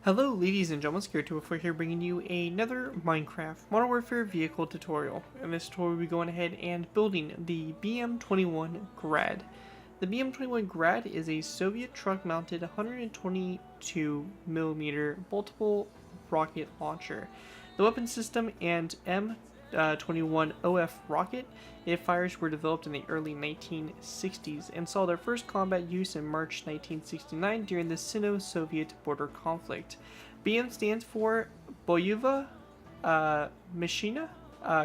Hello ladies and gentlemen, Scared204 here bringing you another Minecraft Modern Warfare vehicle tutorial. In this tutorial we'll be going ahead and building the BM-21 Grad. The BM-21 Grad is a Soviet truck-mounted 122mm multiple rocket launcher. The weapon system and M21OF rocket it fires were developed in the early 1960s and saw their first combat use in March 1969 during the Sino-Soviet border conflict. BM stands for Boyova Machina,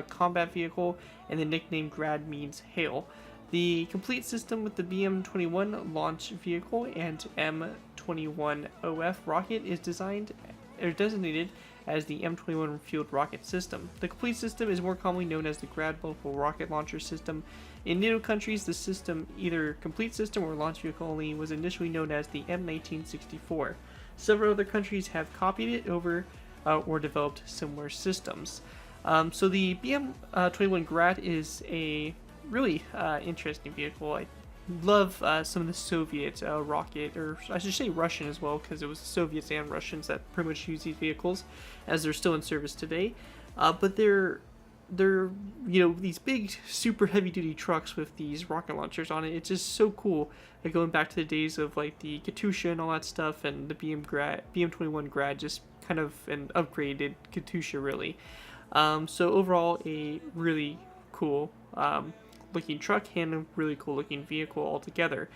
combat vehicle, and the nickname Grad means hail. The complete system with the BM-21 launch vehicle and M21OF rocket is designated as the M21 field rocket system. The complete system is more commonly known as the Grad multiple rocket launcher system. In NATO countries, the system, either complete system or launch vehicle only, was initially known as the M1964. Several other countries have copied it over or developed similar systems. So the BM-21 Grad is a really interesting vehicle. I love some of the Soviet rocket, or I should say Russian as well, because it was the Soviets and Russians that pretty much use these vehicles, as they're still in service today. But they're these big super heavy duty trucks with these rocket launchers on it. It's just so cool. Like going back to the days of like the Katusha and all that stuff, and the BM-21 Grad, just kind of an upgraded Katusha really. So overall, a really cool looking truck and a really cool looking vehicle altogether.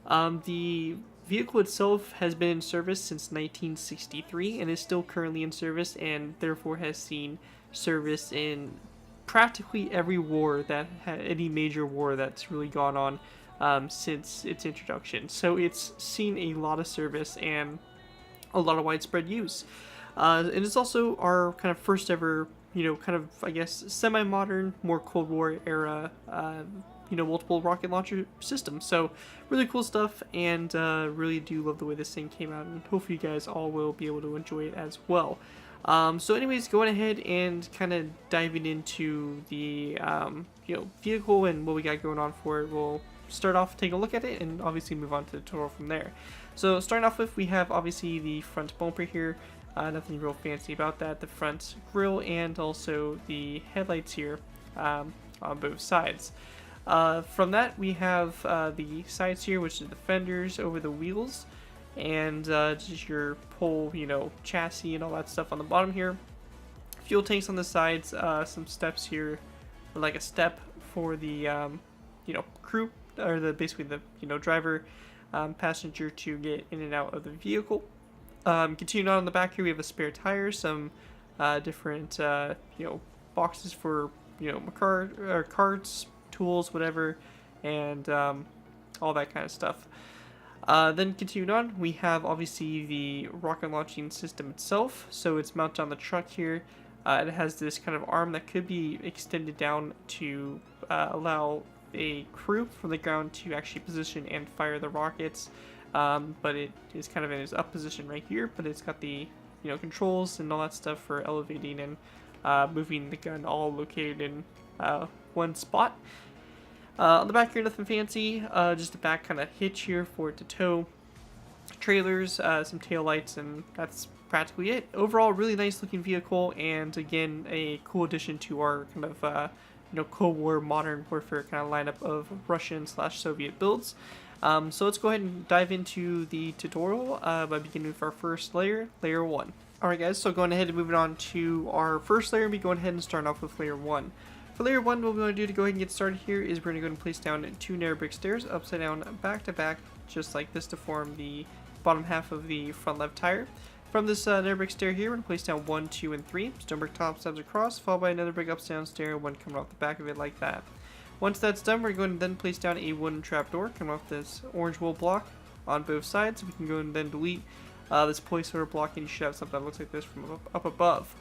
The vehicle itself has been in service since 1963 and is still currently in service, and therefore has seen service in practically every war any major war that's really gone on since its introduction. So it's seen a lot of service and a lot of widespread use. And it's also our kind of first ever, kind of, I guess, semi-modern, more Cold War era, multiple rocket launcher system. So really cool stuff, and really do love the way this thing came out, and hopefully you guys all will be able to enjoy it as well. So anyways, going ahead and kind of diving into the, vehicle and what we got going on for it, we'll start off taking a look at it and obviously move on to the tutorial from there. So starting off with, we have obviously the front bumper here. Nothing real fancy about that. The front grille and also the headlights here on both sides. From that, we have the sides here, which is the fenders over the wheels, and just your pole, chassis and all that stuff on the bottom here. Fuel tanks on the sides, some steps here, like a step for the crew, or basically the driver, passenger to get in and out of the vehicle. Continuing on in the back here, we have a spare tire, some different boxes for carts, tools, whatever, and all that kind of stuff. Then continuing on, we have obviously the rocket launching system itself. So it's mounted on the truck here. It has this kind of arm that could be extended down to allow a crew from the ground to actually position and fire the rockets. But it is kind of in its up position right here, but it's got the controls and all that stuff for elevating and moving the gun, all located in one spot. On the back here, nothing fancy, just a back kind of hitch here for it to tow trailers, some tail lights, and that's practically it. Overall, really nice looking vehicle, and again, a cool addition to our kind of Cold War modern warfare kind of lineup of Russian/Soviet builds. So let's go ahead and dive into the tutorial by beginning with our first layer, layer 1. Alright guys, so going ahead and moving on to our first layer, we'll be going ahead and starting off with layer 1. For layer 1, what we want to do to go ahead and get started here is we're going to go ahead and place down 2 narrow brick stairs upside down, back to back, just like this, to form the bottom half of the front left tire. From this narrow brick stair here, we're going to place down 1, 2, and 3 stone brick top slabs across, followed by another brick upside down stair, one coming off the back of it like that. Once that's done, we're going to then place down a wooden trapdoor coming off this orange wool block on both sides. We can go and then delete this placeholder block, and you should have something that looks like this from up above.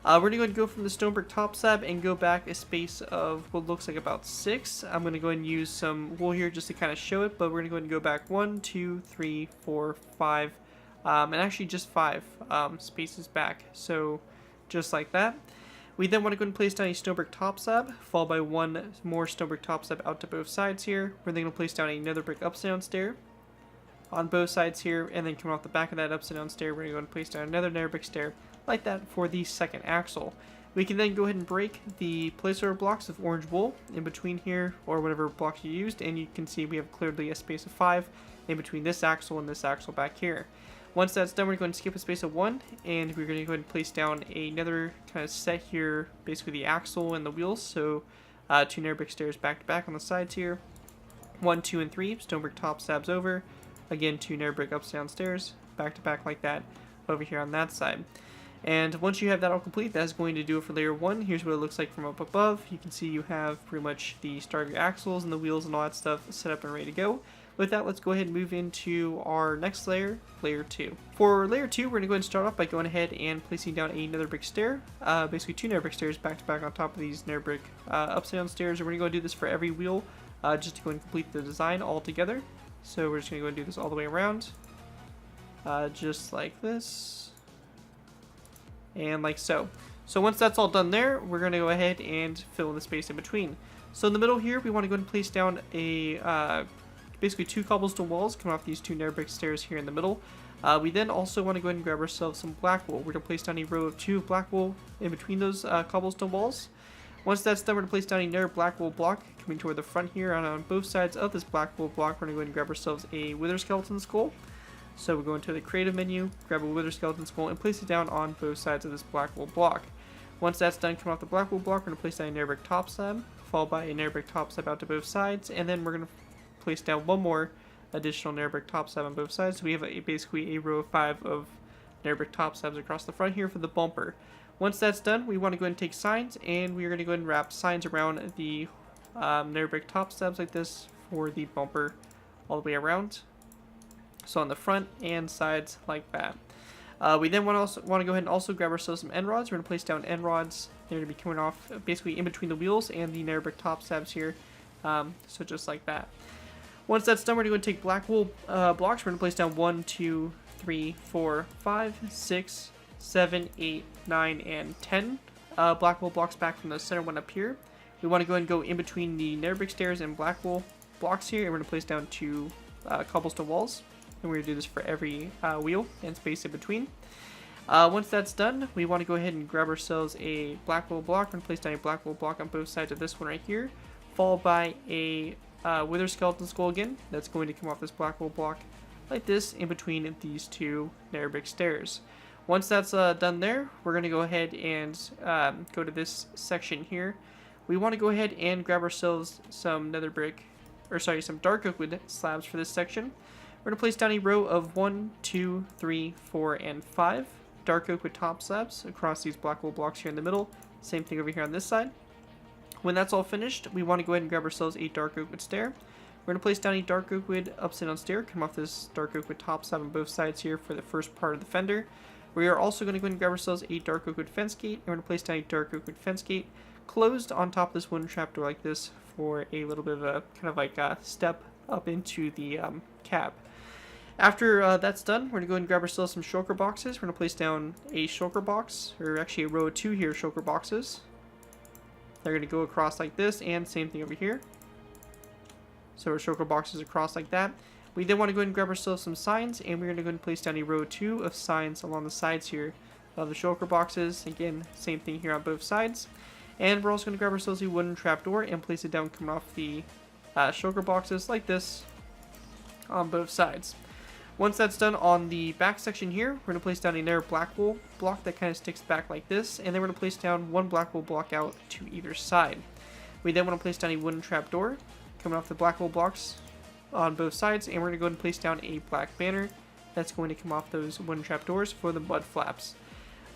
We're going to go from the stone brick top slab and go back a space of what looks like about 6. I'm going to go ahead and use some wool here just to kind of show it, but we're going to go ahead and go back 1, 2, 3, 4, 5, and actually just 5 spaces back. So just like that. We then want to go and place down a stone brick top slab, followed by 1 more stone brick top slab out to both sides here. We're then going to place down another brick upside down stair, on both sides here, and then coming off the back of that upside down stair, we're going to go and place down another nether brick stair like that for the second axle. We can then go ahead and break the placeholder blocks of orange wool in between here, or whatever blocks you used, and you can see we have clearly a space of 5 in between this axle and this axle back here. Once that's done, we're going to skip a space of 1, and we're going to go ahead and place down another kind of set here, basically the axle and the wheels, so 2 nether brick stairs back to back on the sides here. 1, 2, and 3, stone brick top slabs over. Again, 2 nether brick ups down stairs, back to back like that, over here on that side. And once you have that all complete, that's going to do it for layer 1. Here's what it looks like from up above. You can see you have pretty much the start of your axles and the wheels and all that stuff set up and ready to go. With that, let's go ahead and move into our next layer, layer 2. For layer 2, we're going to go ahead and start off by going ahead and placing down a nether brick stair, basically 2 nether brick stairs back to back on top of these nether brick upside down stairs. And we're going to go do this for every wheel, just to go and complete the design all together. So we're just going to go and do this all the way around, just like this. And like so. So once that's all done there, we're going to go ahead and fill in the space in between. So in the middle here, we want to go ahead and place down a basically 2 cobblestone walls coming off these 2 nether brick stairs here in the middle. We then also want to go ahead and grab ourselves some black wool. We're going to place down a row of 2 black wool in between those cobblestone walls. Once that's done, we're going to place down another black wool block coming toward the front here, and on both sides of this black wool block, we're going to go ahead and grab ourselves a wither skeleton skull. So we'll go into the creative menu, grab a wither skeleton skull, and place it down on both sides of this black wool block. Once that's done, come off the black wool block, we're going to place down a nether brick top slab, followed by a nether brick top slab out to both sides, and then we're going to place down one more additional nether brick top slab on both sides. So we have basically a row of 5 of nether brick top slabs across the front here for the bumper. Once that's done, we want to go ahead and take signs, and we're going to go ahead and wrap signs around the nether brick top slabs like this for the bumper all the way around. So on the front and sides like that. We then want to go ahead and also grab ourselves some end rods. We're going to place down end rods. They're going to be coming off basically in between the wheels and the nether brick top slabs here. So just like that. Once that's done, we're going to take black wool blocks. We're going to place down 1, 2, 3, 4, 5, 6, 7, 8, 9, and 10 black wool blocks back from the center one up here. We want to go ahead and go in between the nether brick stairs and black wool blocks here, and we're going to place down 2 cobblestone walls. And we're going to do this for every wheel and space in between. Once that's done, we want to go ahead and grab ourselves a black wool block. We're going to place down a black wool block on both sides of this one right here, followed by a wither skeleton skull again. That's going to come off this black wool block like this in between these 2 nether brick stairs. Once that's done there, we're going to go ahead and go to this section here. We want to go ahead and grab ourselves some some dark oak wood slabs for this section. We're going to place down a row of 1, 2, 3, 4, and 5 dark oak wood top slabs across these black wool blocks here in the middle. Same thing over here on this side. When that's all finished, we want to go ahead and grab ourselves a dark oak wood stair. We're going to place down a dark oak wood upside down stair, come off this dark oak wood top slab on both sides here for the first part of the fender. We are also going to go ahead and grab ourselves a dark oak wood fence gate, and we're going to place down a dark oak wood fence gate closed on top of this wooden trapdoor like this for a little bit of a kind of like a step up into the cab. After that's done, we're going to go ahead and grab ourselves some shulker boxes. We're going to place down a shulker box, or actually a row of 2 here shulker boxes. They're going to go across like this, and same thing over here. So our shulker boxes across like that. We then want to go ahead and grab ourselves some signs, and we're going to go ahead and place down a row of 2 of signs along the sides here of the shulker boxes. Again, same thing here on both sides. And we're also going to grab ourselves a wooden trapdoor and place it down coming off the shulker boxes like this on both sides. Once that's done on the back section here, we're going to place down another black wool block that kind of sticks back like this, and then we're going to place down 1 black wool block out to either side. We then want to place down a wooden trapdoor coming off the black wool blocks on both sides, and we're going to go ahead and place down a black banner that's going to come off those wooden trapdoors for the mud flaps.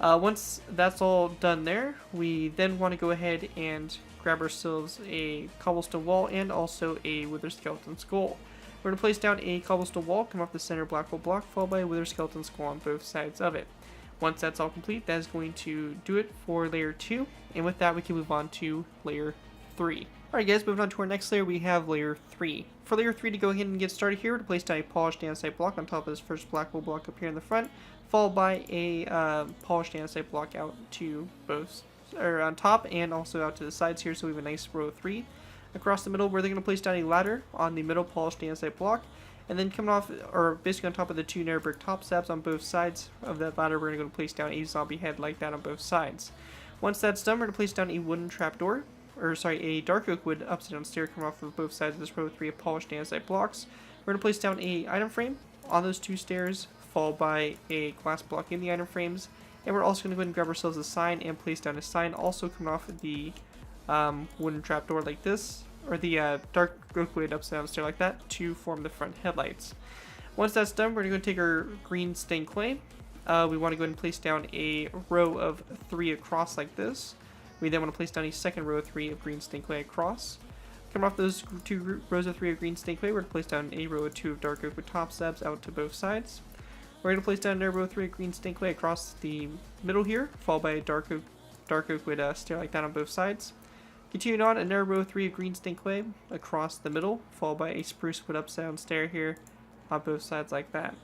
Once that's all done there, we then want to go ahead and grab ourselves a cobblestone wall and also a wither skeleton skull. We're going to place down a cobblestone wall, come off the center black wool block, followed by a wither skeleton skull on both sides of it. Once that's all complete, that is going to do it for layer 2, and with that we can move on to layer 3. Alright guys, moving on to our next layer, we have layer 3. For layer 3 to go ahead and get started here, we're going to place down a polished andesite block on top of this first black wool block up here in the front, followed by a polished andesite block out to both, or on top and also out to the sides here, so we have a nice row of 3. Across the middle, we're then going to place down a ladder on the middle polished andesite block, And then coming off, or basically on top of the 2 narrow brick top slabs on both sides of that ladder, we're going to go and place down a zombie head like that on both sides. Once that's done, we're going to place down a wooden trapdoor, or sorry, a dark oak wood upside down stair coming off of both sides of this row 3 of polished andesite blocks. We're going to place down a item frame on those 2 stairs, followed by a glass block in the item frames. And we're also going to go ahead and grab ourselves a sign and place down a sign also coming off of the wooden trapdoor like this, or the dark oak wood upside down stair like that, to form the front headlights. Once that's done, we're going to go take our green stained clay. We want to go ahead and place down a row of 3 across like this. We then want to place down a second row of 3 of green stained clay across. Coming off those 2 rows of 3 of green stained clay, we're going to place down a row of 2 of dark oak with top slabs out to both sides. We're going to place down a row of 3 of green stained clay across the middle here, followed by a dark oak with stair like that on both sides. Continuing on, another row of 3 of green stained clay across the middle, followed by a spruce wood upside down stair here on both sides like that.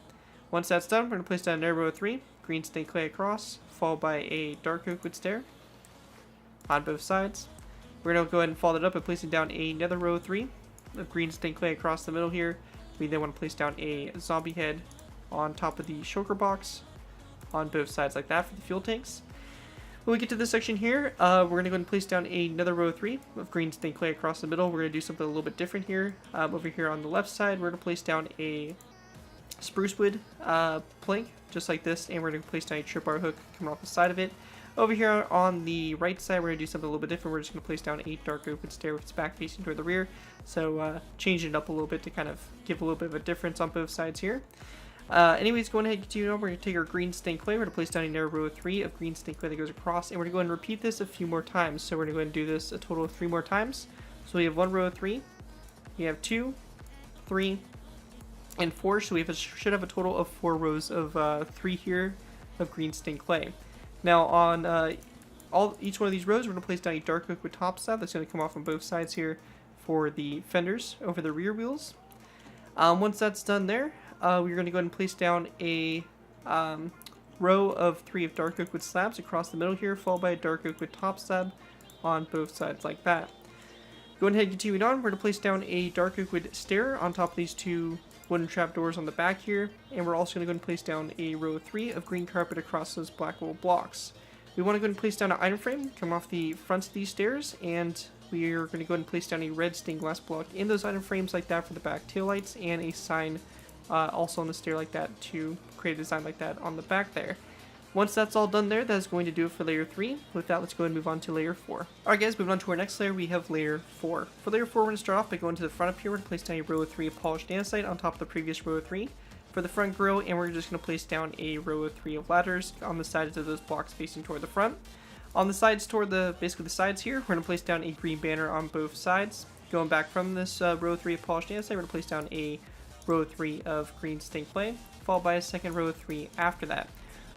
Once that's done, we're going to place down another row of 3 green stained clay across, followed by a dark oak wood stair on both sides. We're going to go ahead and follow it up by placing down another row of 3 of green stained clay across the middle here. We then want to place down a zombie head on top of the shulker box on both sides like that for the fuel tanks. When we get to this section here, we're going to go ahead and place down another row of 3 of green stained clay across the middle. We're going to do something a little bit different here. Over here on the left side, we're going to place down a spruce wood plank, just like this, and we're going to place down a tripwire hook coming off the side of it. Over here on the right side, we're going to do something a little bit different. We're just going to place down a dark oak wood stair with its back facing toward the rear. So changing it up a little bit to kind of give a little bit of a difference on both sides here. Anyways, going ahead and continue on, we're going to take our green stained clay. We're going to place down another row of 3 of green stained clay that goes across, and we're going to go ahead and repeat this a few more times. So we're going to go ahead and do this a total of 3 more times. So we have 1 row of 3, we have 2, 3, and 4. So we should have a total of 4 rows of 3 here of green stained clay. Now on each one of these rows, we're going to place down a dark oak with top slab that's going to come off on both sides here for the fenders over the rear wheels. Once that's done there, we're going to go ahead and place down a row of 3 of dark oak wood slabs across the middle here, followed by a dark oak wood top slab on both sides like that. Going ahead and continuing on, we're going to place down a dark oak wood stair on top of these 2 wooden trapdoors on the back here, and we're also going to go ahead and place down a row of 3 of green carpet across those black wool blocks. We want to go ahead and place down an item frame come off the fronts of these stairs, and we are going to go ahead and place down a red stained glass block in those item frames like that for the back taillights, and a sign also on the stair like that to create a design like that on the back there. Once that's all done there, that's going to do it for layer 3. With that, let's go ahead and move on to layer 4. Alright guys, moving on to our next layer, we have layer 4. For layer 4, we're going to start off by going to the front up here. We're going to place down a row of 3 of polished andesite on top of the previous row of 3 for the front grille, and we're just going to place down a row of 3 of ladders on the sides of those blocks facing toward the front. On the sides toward basically the sides here, we're going to place down a green banner on both sides. Going back from this row of 3 of polished andesite, we're going to place down a row of 3 of green stained clay, followed by a second row of 3 after that.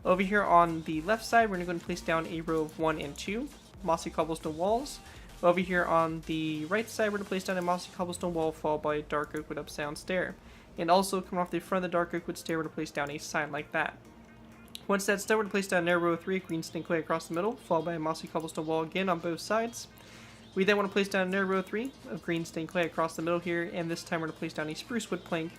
Over here on the left side, we're going to go and place down a row of 1 and 2 mossy cobblestone walls. Over here on the right side, we're going to place down a mossy cobblestone wall, followed by a dark oak wood upside down stair. And also coming off the front of the dark oak wood stair, we're going to place down a sign like that. Once that's done, we're going to place down another row of 3 green stained clay across the middle, followed by a mossy cobblestone wall again on both sides. We then want to place down another row of 3 of green stained clay across the middle here, and this time we're going to place down a spruce wood plank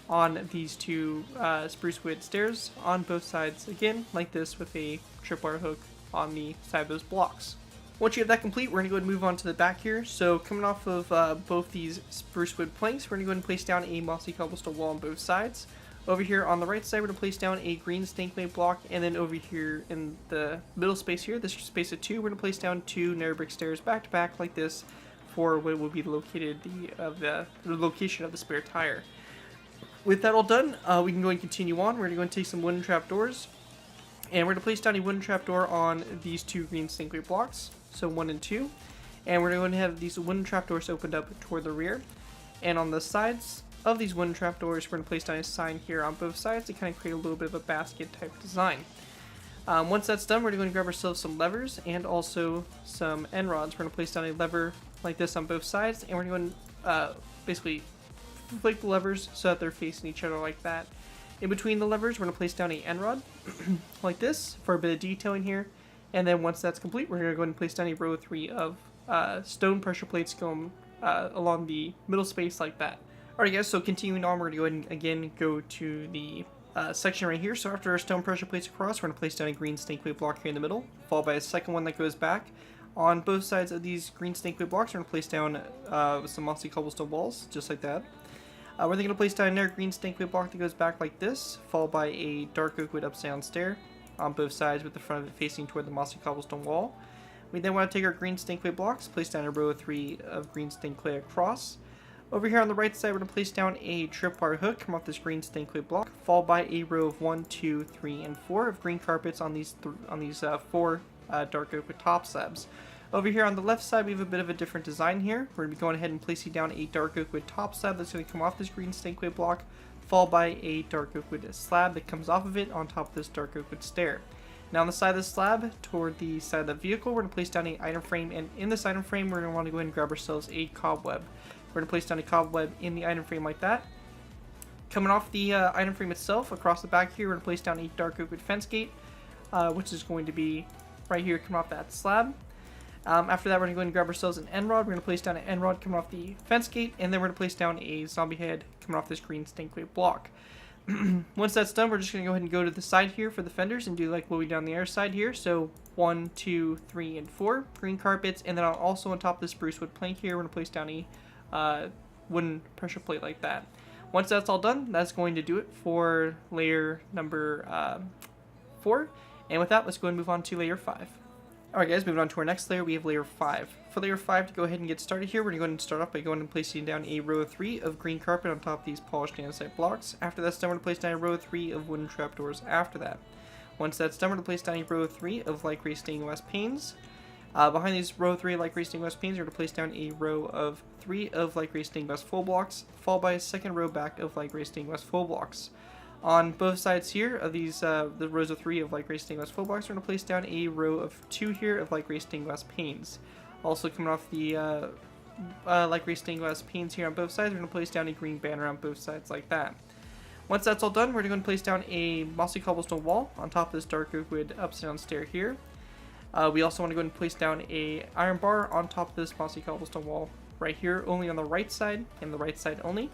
on these 2 spruce wood stairs on both sides again like this with a tripwire hook on the side of those blocks. Once you have that complete, we're going to go ahead and move on to the back here. So coming off of both these spruce wood planks, we're going to go ahead and place down a mossy cobblestone wall on both sides. Over here on the right side, we're going to place down a green stained clay block, and then over here in the middle space here, this space of 2, we're going to place down 2 narrow brick stairs back to back like this for what will be located the location of the spare tire. With that all done, we can go and continue on. We're going to go and take some wooden trapdoors, and we're going to place down a wooden trapdoor on these 2 green stained clay blocks, so 1 and 2, and we're going to have these wooden trapdoors opened up toward the rear, and on the sides of these wooden trapdoors, we're going to place down a sign here on both sides to kind of create a little bit of a basket type design. Once that's done, we're going to grab ourselves some levers and also some end rods. We're going to place down a lever like this on both sides, and we're going to basically flick the levers so that they're facing each other like that. In between the levers, we're going to place down a end rod like this for a bit of detailing here, and then once that's complete, we're going to go ahead and place down a row of 3 of stone pressure plates going along the middle space like that. Alright guys, so continuing on, we're going to go ahead and again go to the section right here. So after our stone pressure plates across, we're going to place down a green snake weight block here in the middle, followed by a second one that goes back. On both sides of these green snake weight blocks, we're going to place down some mossy cobblestone walls, just like that. We're then going to place down another green snake weight block that goes back like this, followed by a dark oak wood upside down stair on both sides with the front of it facing toward the mossy cobblestone wall. We then want to take our green snake weight blocks, place down a row of 3 of green snake clay across. Over here on the right side, we're going to place down a tripwire hook, come off this green snake weight block, followed by a row of 1, 2, 3, and 4 of green carpets on these 4 dark oak with top slabs. Over here on the left side, we have a bit of a different design here. We're going to be going ahead and placing down a dark oak wood top slab that's going to come off this green snake weight block, followed by a dark oak wood slab that comes off of it on top of this dark oak wood stair. Now on the side of the slab, toward the side of the vehicle, we're going to place down an item frame, and in this item frame, we're going to want to go ahead and grab ourselves a cobweb. We're going to place down a cobweb in the item frame like that. Coming off the item frame itself, across the back here, we're going to place down a dark oak wood fence gate, which is going to be right here coming off that slab. After that, we're going to go ahead and grab ourselves an end rod. We're going to place down an end rod coming off the fence gate, and then we're going to place down a zombie head coming off this green snake weight block. Once that's done, we're just going to go ahead and go to the side here for the fenders and do like what we did on the other side here. So 1, 2, 3, and 4 green carpets, and then also on top of this spruce wood plank here, we're going to place down a wooden pressure plate like that. Once that's all done, that's going to do it for layer number 4. And with that, let's go ahead and move on to layer 5. Alright guys, moving on to our next layer, we have layer 5. For layer 5, to go ahead and get started here, we're going to go ahead and start off by going and placing down a row of 3 of green carpet on top of these polished andesite blocks. After that's done, we're going to place down a row of 3 of wooden trapdoors after that. Once that's done, we're going to place down a row of 3 of light gray stained glass panes. Behind these row of 3 light gray stained glass panes, we're going to place down a row of 3 of light gray stained glass full blocks, followed by a second row back of light gray stained glass full blocks. On both sides here of these, the rows of 3 of light gray stained glass full blocks, we're going to place down a row of 2 here of light gray stained glass panes. Also coming off the light gray stained glass panes here on both sides, we're going to place down a green banner on both sides like that. Once that's all done, we're going to place down a mossy cobblestone wall on top of this dark oak wood upside down stair here. We also want to go ahead and place down a iron bar on top of this mossy cobblestone wall right here, only on the right side, and the right side only.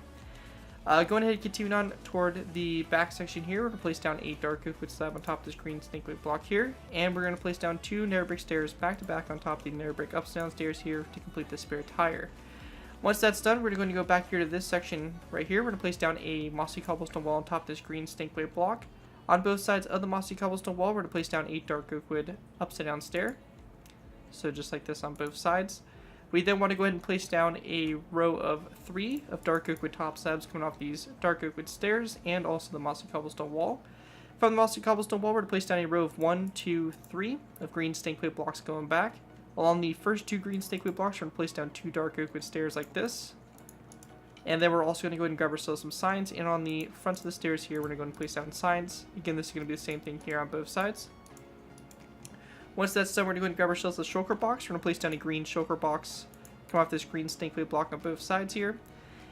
Going ahead and continuing on toward the back section here, we're going to place down a dark oak wood slab on top of this green snake weight block here, and we're going to place down 2 nether brick stairs back to back on top of the nether brick upside down stairs here to complete the spare tire. Once that's done, we're going to go back here to this section right here. We're going to place down a mossy cobblestone wall on top of this green snake weight block. On both sides of the mossy cobblestone wall, we're going to place down a dark oak wood upside down stair. So just like this on both sides. We then want to go ahead and place down a row of 3 of dark oak wood top slabs coming off these dark oak wood stairs and also the mossy cobblestone wall. From the mossy cobblestone wall, we're going to place down a row of 1, 2, 3 of green snake weight blocks going back. Along the first 2 green snake weight blocks, we're going to place down 2 dark oak wood stairs like this. And then we're also going to go ahead and grab ourselves some signs, and on the front of the stairs here, we're going to go ahead and place down signs. Again, this is going to be the same thing here on both sides. Once that's done, we're going to go ahead and grab ourselves a shulker box. We're going to place down a green shulker box, come off this green snake weight block on both sides here.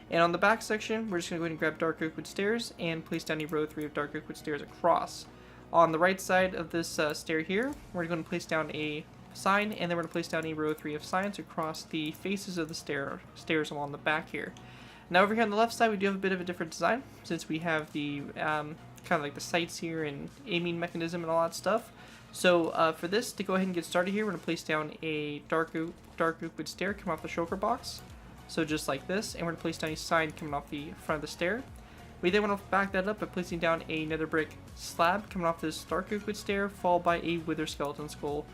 And on the back section, we're just going to go ahead and grab dark oak wood stairs and place down a row 3 of dark oak wood stairs across. On the right side of this stair here, we're going to place down a sign, and then we're going to place down a row 3 of signs across the faces of the stairs along the back here. Now over here on the left side, we do have a bit of a different design, since we have the kind of like the sights here and aiming mechanism and all that stuff. So for this, to go ahead and get started here, we're going to place down a dark oak wood stair coming off the shulker box. So just like this, and we're going to place down a sign coming off the front of the stair. We then want to back that up by placing down a nether brick slab coming off this dark oak wood stair, followed by a wither skeleton skull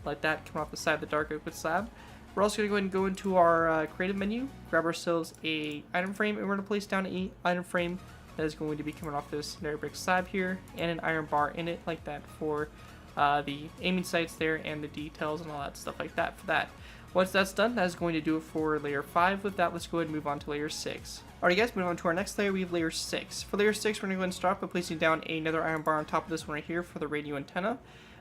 like that coming off the side of the dark oak wood slab. We're also going to go ahead and go into our creative menu, grab ourselves a item frame, and we're going to place down an item frame that is going to be coming off this nether brick slab here, and an iron bar in it like that for the aiming sights there and the details and all that stuff like that for that. Once that's done, that is going to do it for layer 5. With that, let's go ahead and move on to layer 6. Alright guys, moving on to our next layer, we have layer 6. For layer 6, we're going to go ahead and start by placing down another iron bar on top of this one right here for the radio antenna.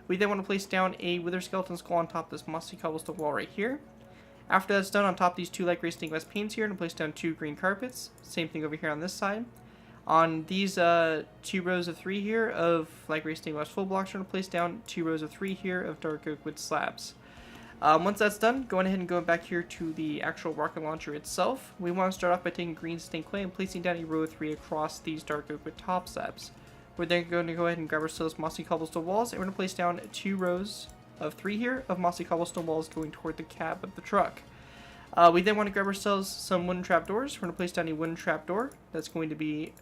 We then want to place down a wither skeleton skull on top of this mossy cobblestone wall right here. After that's done, on top of these 2 light gray stained glass panes here, I'm going to place down 2 green carpets. Same thing over here on this side. On these 2 rows of 3 here of light gray stained glass full blocks, we're going to place down 2 rows of 3 here of dark oak wood slabs. Once that's done, going ahead and going back here to the actual rocket launcher itself, we want to start off by taking green stained clay and placing down a row of 3 across these dark oak with top steps. We're then going to go ahead and grab ourselves mossy cobblestone walls, and we're going to place down 2 rows of 3 here of mossy cobblestone walls going toward the cab of the truck. We then want to grab ourselves some wooden trapdoors. We're going to place down a wooden trapdoor that's going to be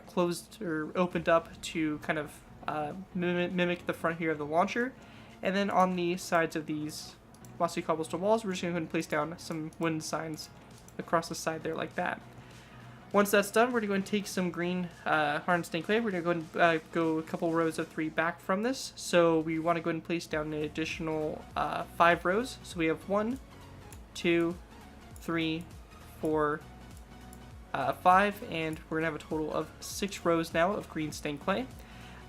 closed or opened up to kind of mimic the front here of the launcher. And then on the sides of these mossy cobblestone walls, we're just going to go ahead and place down some wooden signs across the side there like that. Once that's done, we're going to take some green hardened stained clay. We're going to go and go a couple rows of 3 back from this. So we want to go ahead and place down an additional 5 rows. So we have 1, 2, 3, 4, 5, and we're going to have a total of 6 rows now of green stained clay.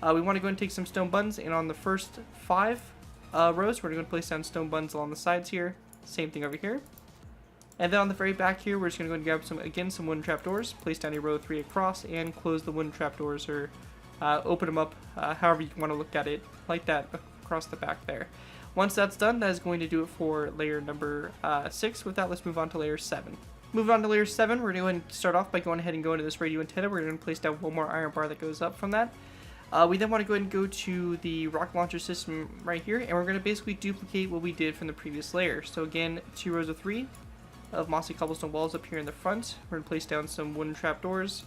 We want to go and take some stone buttons, and on the first 5 rows, we're going to place down stone buttons along the sides here. Same thing over here. And then on the very back here, we're just going to go and grab some wooden trapdoors, place down a row of 3 across, and close the wooden trapdoors, or open them up however you want to look at it, like that, across the back there. Once that's done, that is going to do it for layer number 6. With that, let's move on to layer 7. Moving on to layer 7, we're going to start off by going ahead and going to this radio antenna. We're going to place down 1 more iron bar that goes up from that. We then want to go ahead and go to the rocket launcher system right here, and we're going to basically duplicate what we did from the previous layer. So again, 2 rows of 3 of mossy cobblestone walls up here in the front. We're going to place down some wooden trapdoors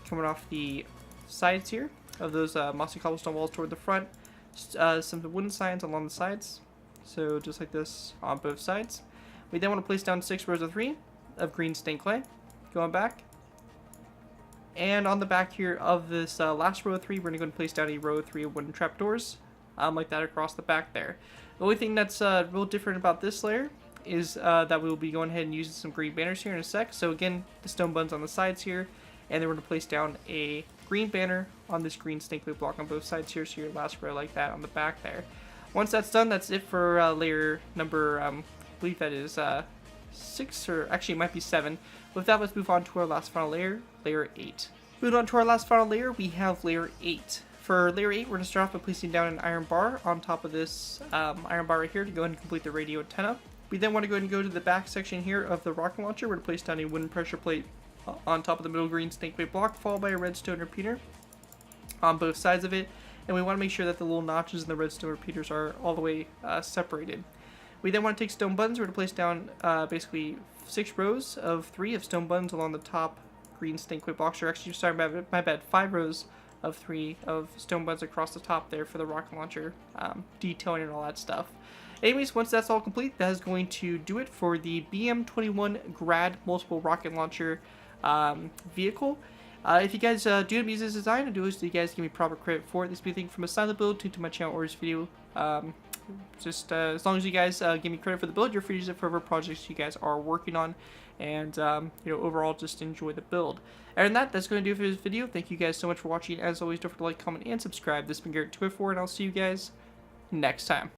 coming off the sides here of those mossy cobblestone walls toward the front. Some wooden signs along the sides. So just like this on both sides. We then want to place down 6 rows of 3 of green stained clay. Going back. And on the back here of this last row of 3, we're going to go and place down a row of 3 of wooden trapdoors. Like that across the back there. The only thing that's real different about this layer is that we'll be going ahead and using some green banners here in a sec. So again, the stone buttons on the sides here. And then we're going to place down a green banner on this green stained clay block on both sides here. So your last row like that on the back there. Once that's done, that's it for layer number, I believe that is 6, or actually it might be 7. With that, let's move on to our last final layer, layer 8. Moving on to our last final layer, we have layer 8. For layer 8, we're going to start off by placing down an iron bar on top of this iron bar right here to go ahead and complete the radio antenna. We then want to go ahead and go to the back section here of the rocket launcher. We're going to place down a wooden pressure plate on top of the middle green stained clay block, followed by a redstone repeater on both sides of it. And we want to make sure that the little notches in the redstone repeaters are all the way separated. We then want to take stone buttons. We're going to place down basically 6 rows of 3 of stone buttons along the top green stained clay blocks. Or actually, sorry, my bad, 5 rows of 3 of stone buttons across the top there for the rocket launcher detailing and all that stuff. Anyways, once that's all complete, that is going to do it for the BM-21 Grad multiple rocket launcher vehicle. If you guys do use this design, I do wish that you guys give me proper credit for it. This will be a thing from a side of the build to my channel or this video. Just as long as you guys give me credit for the build, you're free to use it for whatever projects you guys are working on. And, overall, just enjoy the build. And that's going to do it for this video. Thank you guys so much for watching. As always, don't forget to like, comment, and subscribe. This has been Garrett204, and I'll see you guys next time.